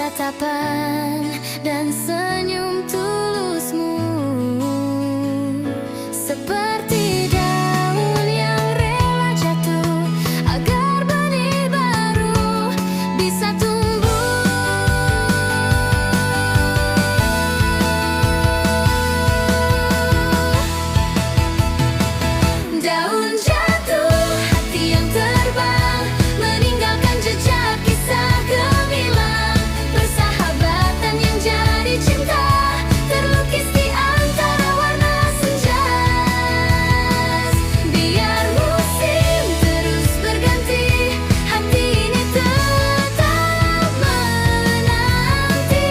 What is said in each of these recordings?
tatapan dan senyum tulusmu, seperti daun yang rela jatuh agar benih baru bisa tumbuh. Daun jatuh, hati yang terbang, meninggalkan jejak kisah gemilang. Persahabatan yang jadi cinta, terlukis di antara warna senja. Biar musim terus berganti, hati ini tetap menanti.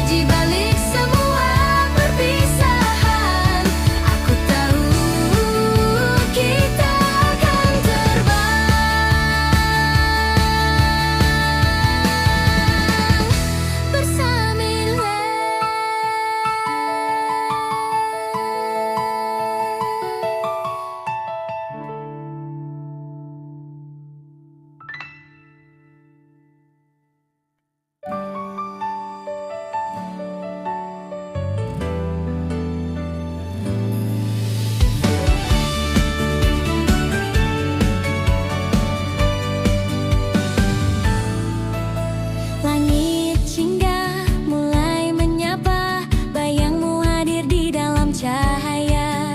Di balik semua perpisahan, aku tahu kita akan terbang bersama. Langit singgah mulai menyapa, bayangmu hadir di dalam cahaya.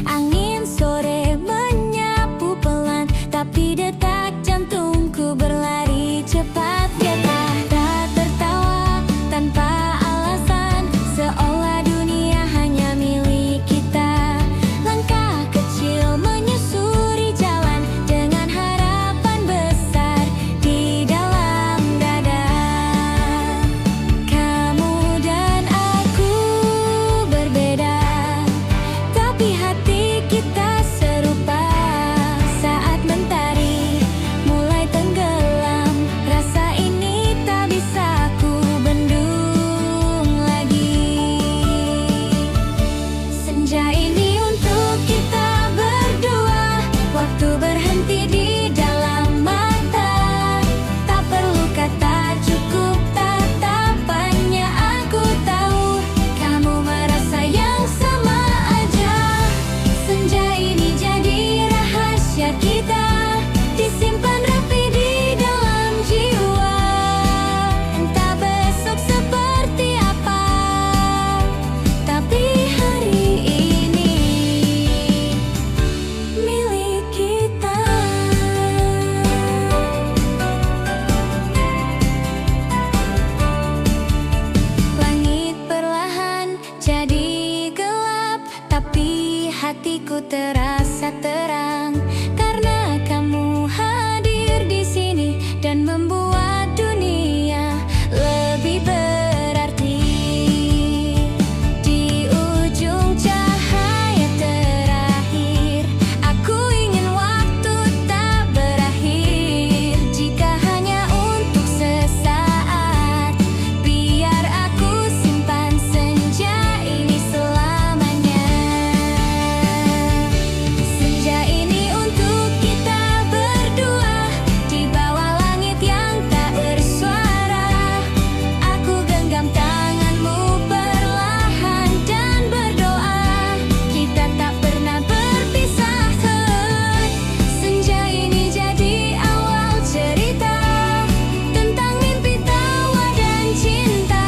Angin sore menyapu pelan, tapi detak jantungku berlari cepat. Dia tak tertawa tanpa alasan, seolah dunia hanya milik kita. Langkah kecil menyusuri jalan dengan harapan besar di dalam dada. Kamu dan aku berbeda, tapi hati kita serupa. Saat mentari mulai tenggelam, rasa ini tak bisa ku bendung lagi. Senja ini untuk kita berdua, waktu berhenti di dalam mata. Tak perlu kata, cukup tatapannya. Aku tahu kamu merasa yang sama aja. Senja ini jadi rahasia kita, disimpan rapi di dalam jiwa. Entah besok seperti apa, tapi hari ini milik kita. Langit perlahan jadi gelap, tapi hatiku terasa terang karena kamu hadir di sini dan membuat dunia lebih berarti. Di ujung cahaya terakhir, aku ingin waktu tak berakhir. Jika hanya untuk sesaat, biar aku simpan senja ini selamanya. Senja ini untuk kita berdua, di bawah langit yang tak bersuara. Aku genggam tanganmu perlahan dan berdoa, kita tak pernah berpisah. Senja ini jadi awal cerita tentang mimpi, tawa dan cinta.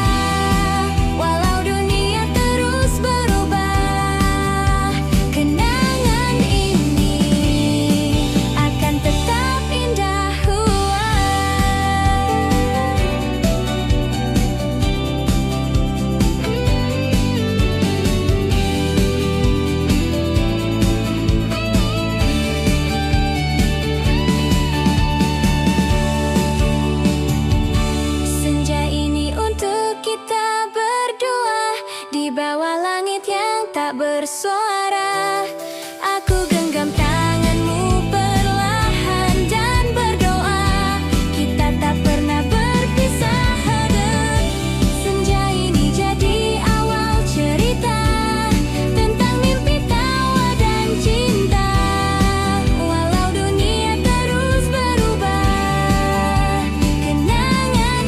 Walau dunia terus berubah, kenangan ini akan tetap indah. Senja ini untuk kita berdua, di bawah langit yang tak bersuara. Aku genggam tanganmu perlahan dan berdoa, kita tak pernah berpisah. Senja ini jadi awal cerita tentang mimpi, tawa dan cinta. Walau dunia terus berubah, kenangan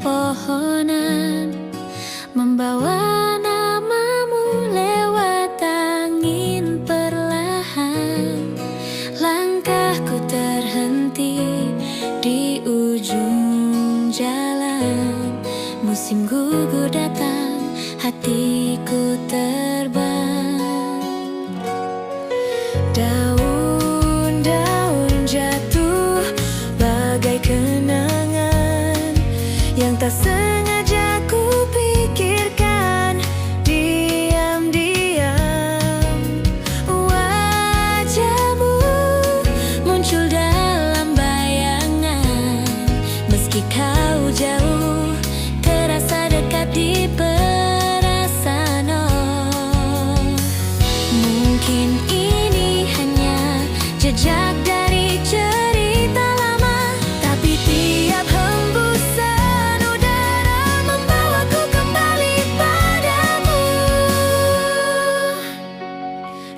pepohonan, membawa namamu lewat angin perlahan. Langkahku terhenti di ujung jalan. Musim gugur datang, hatiku terbang. Daun-daun jatuh bagai kenangan yang tak sengaja ku pikirkan. Diam-diam wajahmu muncul dalam bayangan. Meski kau jauh, terasa dekat di perasaan. Oh, mungkin ini hanya jejak dari cerita lama, tapi tiap hembusan udara membawaku kembali padamu.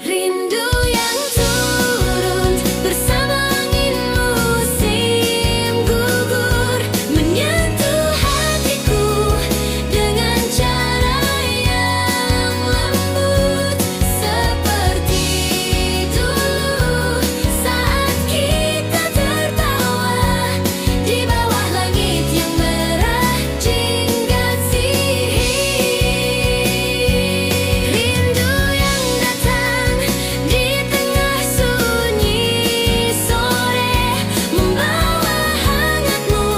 Rindu yang turun bersama angin musim gugur, menyentuh hatiku dengan cara yang lembut. Seperti dulu saat kita tertawa di bawah langit yang merah jingga sihir. Rindu yang datang di tengah sunyi sore, membawa hangatmu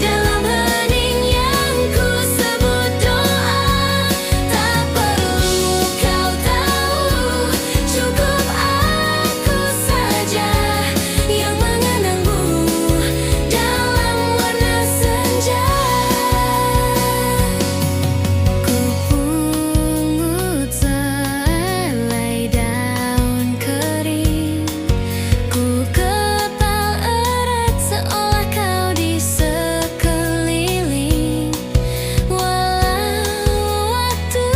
dalam hening yang ku sebut doa. Tak perlu kau tahu, cukup aku saja yang mengenangmu dalam warna senja. Ku pungut sehelai daun kering, ku kepal erat seolah kau di sekeliling. Walau waktu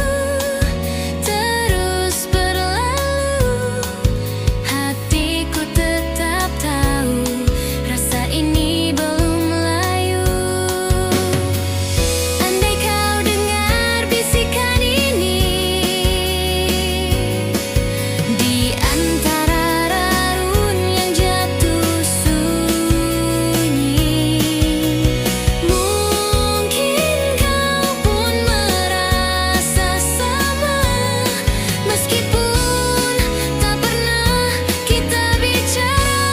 terus berlalu, hatiku tetap tahu rasa ini belum layu. Andai kau dengar bisikan ini di antara rarun yang jatuh sunyi, mungkin kau pun merasa sama. Meskipun tak pernah kita bicara,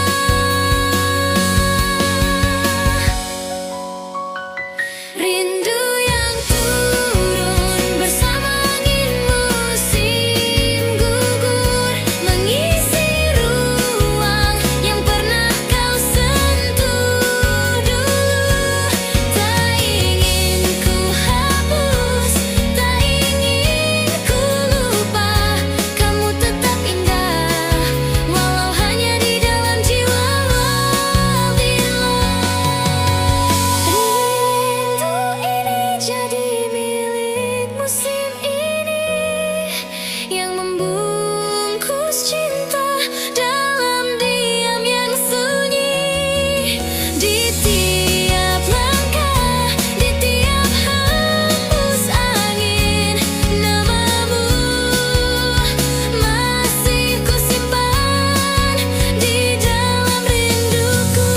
rindu yang turun bersama angin musim gugur, mengisi ruang yang pernah kau sentuh dulu. Tak ingin ku hapus, tak ingin ku lupa, kamu tetap indah walau hanya di dalam jiwa. Rindu ini jadi milik musim ini yang membungkus cinta dalam diam yang sunyi. Di tiap langkah, di tiap hembus angin, namamu masih ku simpan di dalam rinduku.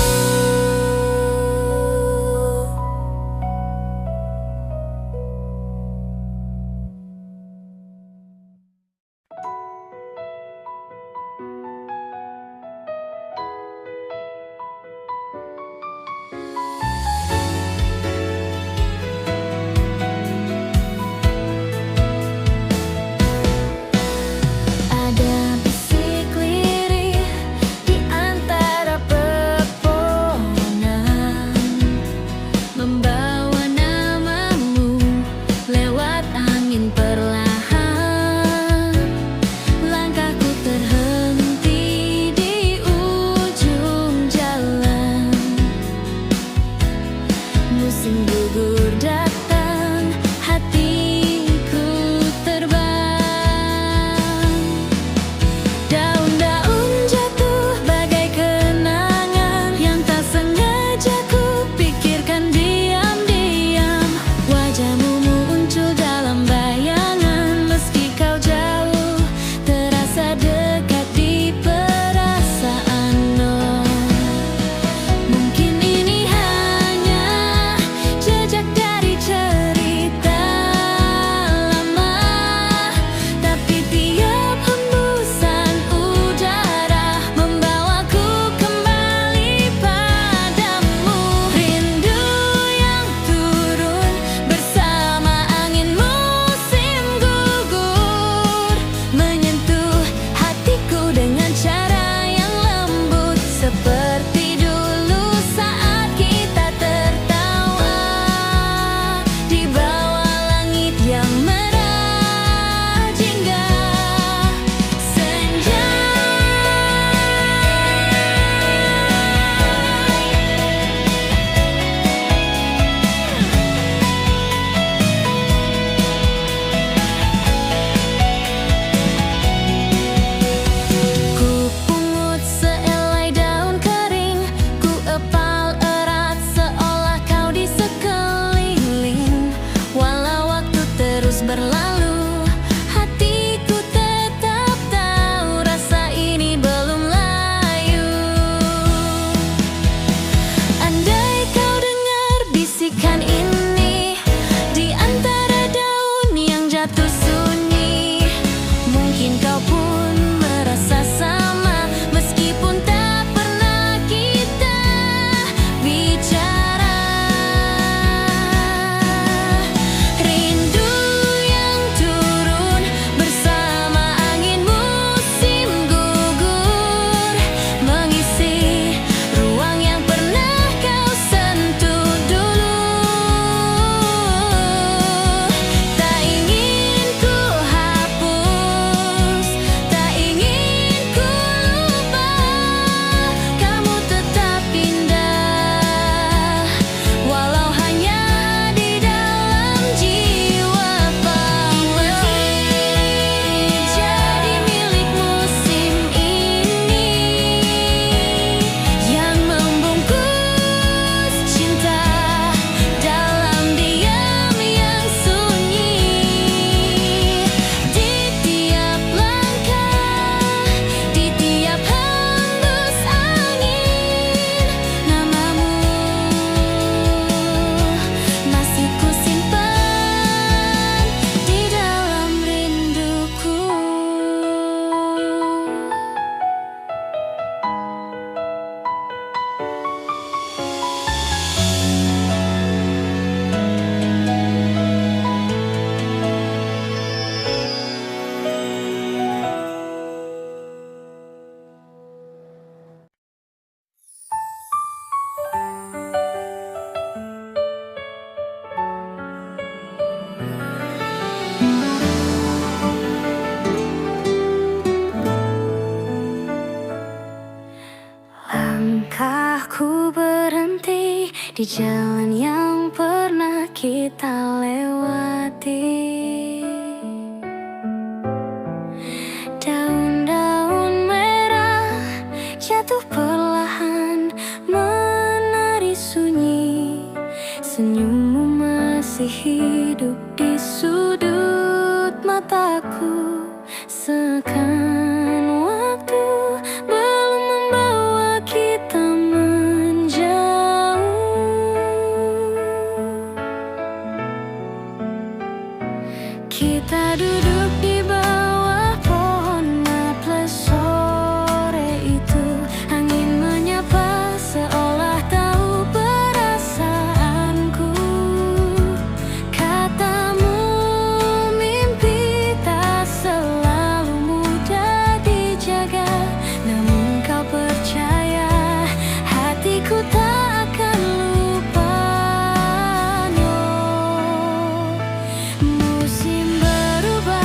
Ada bisik lirih di antara pepohonan, membawa namamu lewat angin perlahan. Langkahku terhenti di ujung jalan. Musim gugur datang, hatiku terbang. Daun-daun jatuh bagai kenangan yang tak sengaja ku pikirkan. Diam-diam di jalan yang pernah kita lewati. Daun-daun merah jatuh perlahan menari sunyi. Senyummu masih hidup di sudut mataku. Seakan waktu belum membawa kita menjauh. Kita duduk di bawah pohon maple sore itu. Angin menyapa seolah tahu perasaanku. Katamu mimpi tak selalu mudah dijaga, namun kau percaya hatiku tak akan lupanya. Musim berubah,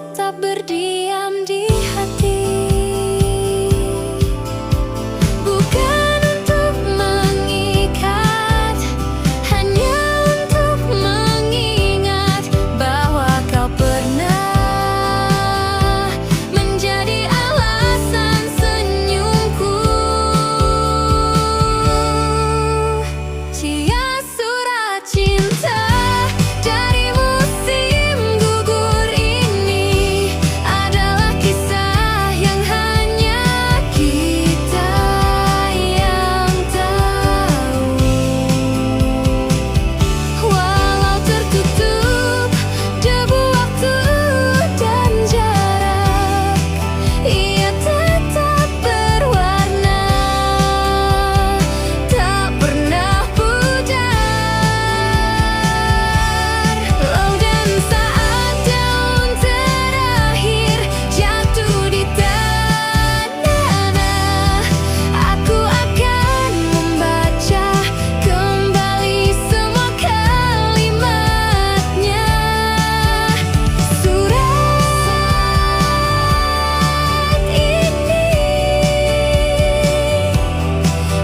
tetap berdiam di hati. Bukan untuk mengikat, hanya untuk mengingat bahwa kau pernah menjadi alasan senyumku. Sia surat cinta dari musim gugur ini adalah kisah yang hanya kita yang tahu. Walau tertutup debu waktu dan jarak, ia tetap berwarna, tak pernah pudar. Oh, dan saat daun terakhir jatuh di tanah, aku akan membaca kembali semua kalimatnya. Surat ini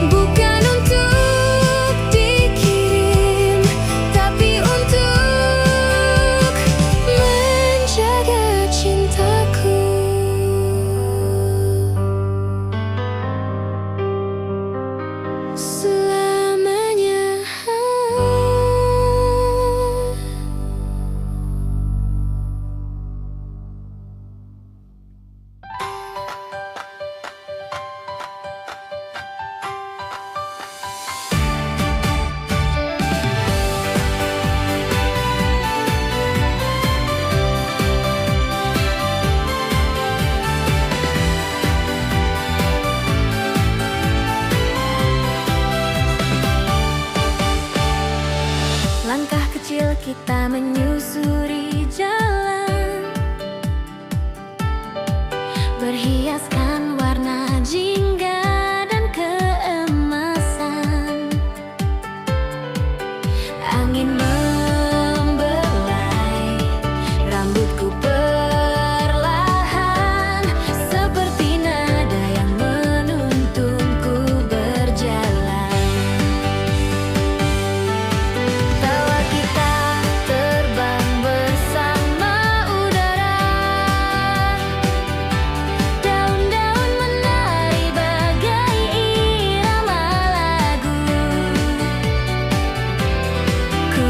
bukan untuk dikirim, tapi untuk menjaga cintaku selamanya. Langkah kecil kita menyusuri jalan, berhiaskan warna jingga dan keemasan. Angin membelai rambutku perlahan, seperti nada yang menuntunku berjalan. Tawa kita terbang bersama udara, daun-daun menari bagai irama lagu. Ku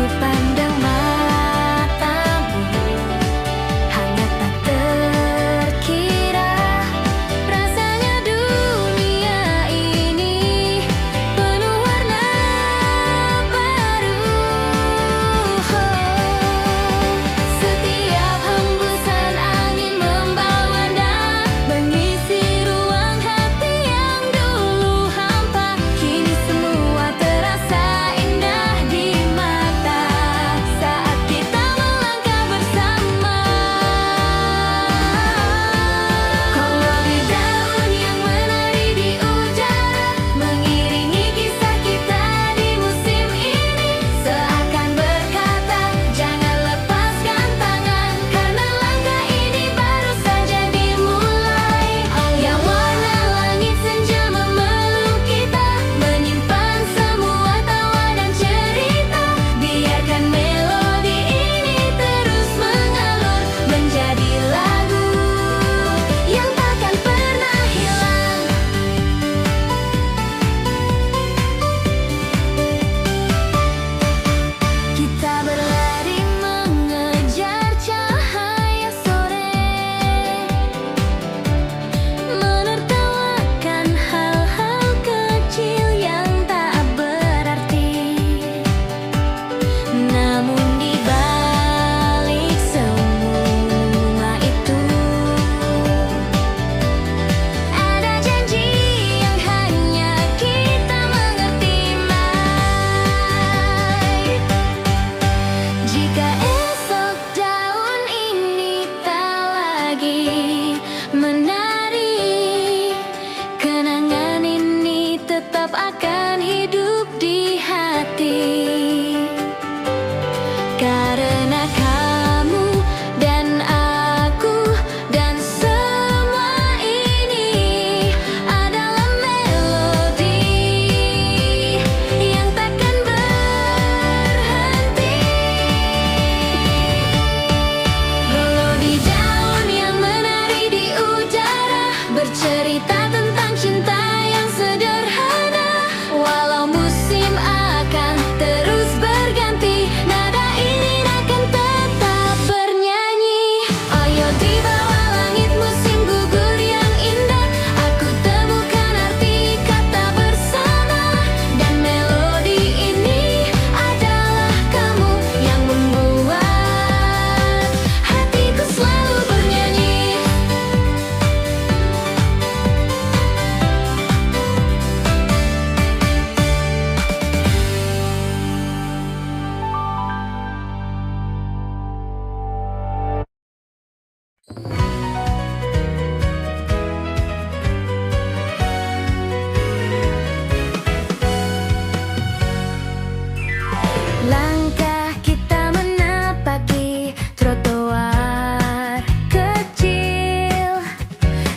Langkah kita menapaki trotoar kecil.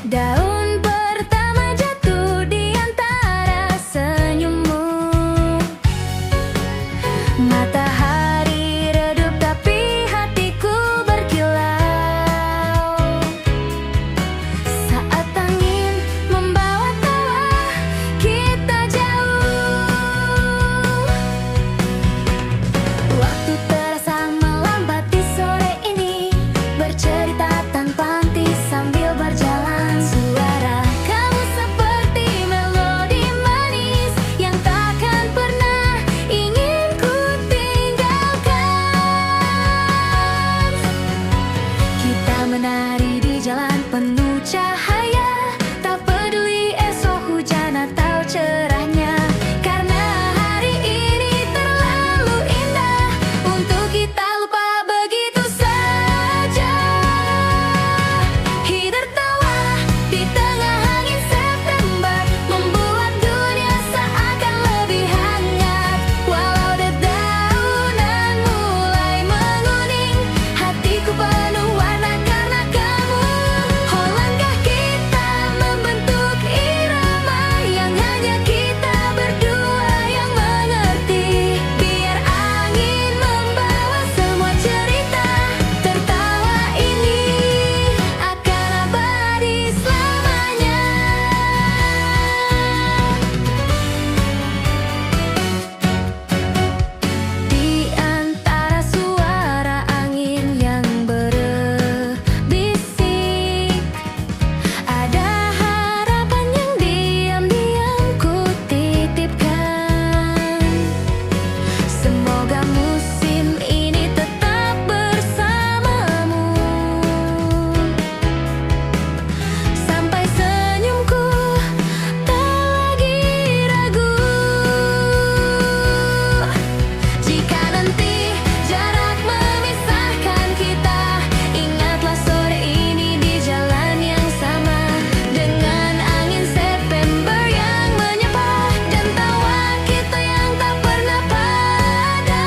Daun pertama jatuh di antara senyummu. Matahari redup tapi hatiku berkilau. Saat angin membawa tawa kita jauh. Waktu terasa melambat di sore ini, bercerita tanpa henti sambil berjalan. Suara kamu seperti melodi manis yang takkan pernah ingin ku tinggalkan. Kita menari di jalan penuh cahaya, tak peduli esok hujan atau cerahnya. Karena hari ini terlalu indah untuk kita lupa begitu saja. Hidup tertawa di tengah angin September, membuat dunia seakan lebih hangat. Walau dedaunan mulai menguning, hatiku penuh warna karena kamu. Oh, langkah kita membentuk irama yang hanya kita berdua yang mengerti. Biar angin membawa semua cerita, tertawa ini akan abadi selamanya. Di antara suara angin yang berbisik, ada harapan yang diam-diam ku titipkan. Semoga musim ini tetap bersamamu, sampai senyumku tak lagi ragu. Jika nanti jarak memisahkan kita, ingatlah sore ini di jalan yang sama, dengan angin September yang menyapa dan tawa kita yang tak pernah padam.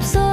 terpesona.